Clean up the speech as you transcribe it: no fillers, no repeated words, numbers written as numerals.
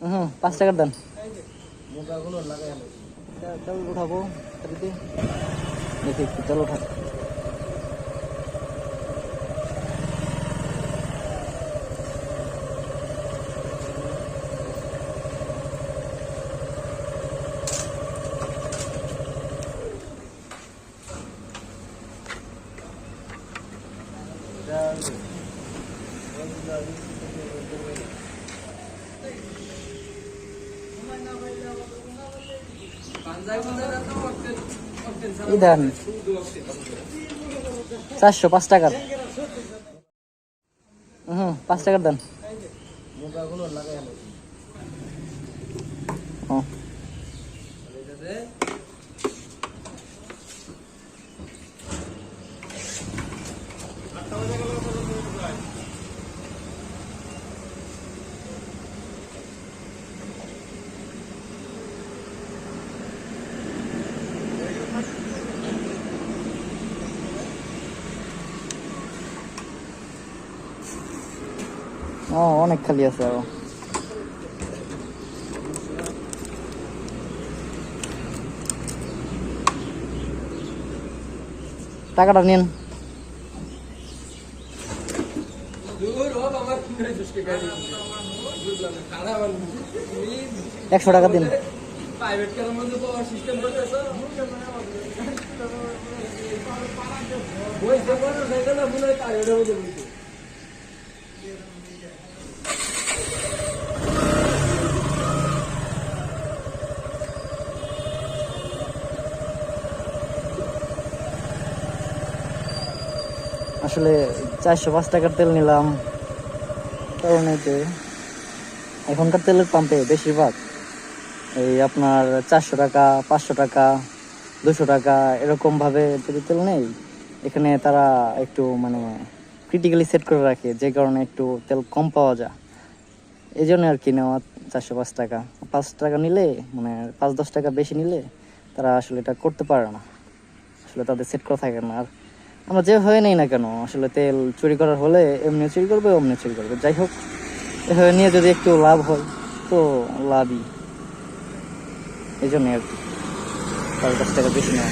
5 টাকার দেন। তেল উঠাবো দেখি একটু তেল উঠা। দেন 400, 5 টাকার। 5 টাকার দেন। ও অনেক খালি আছে আরো। টাকাটা নিন। 100 টাকা দিন। আসলে 405 টাকার তেল নিলাম, কারণ এই যে এখনকার তেলের পাম্পে বেশিরভাগ এই আপনার 400 টাকা, 500 টাকা, 200 টাকা এরকম ভাবে যদি তেল নেই, এখানে তারা একটু মানে ক্রিটিক্যালি সেট করে রাখে, যে কারণে একটু তেল কম পাওয়া যায়। এই জন্য আর কি নেওয়া 405 টাকা। 5 টাকা নিলে মানে 5-10 টাকা বেশি নিলে তারা আসলে এটা করতে পারে না, আসলে তাদের সেট করা থাকে না। আর আমরা যে হয়ে নেই না কেন, আসলে তেল চুরি করার হলে এমনি চুরি করবে, অমনি চুরি করবে। যাই হোক, এভাবে নিয়ে যদি একটু লাভ হয় তো লাভই, এই জন্যই আর কি 5-10 টাকা বেশি নেওয়া।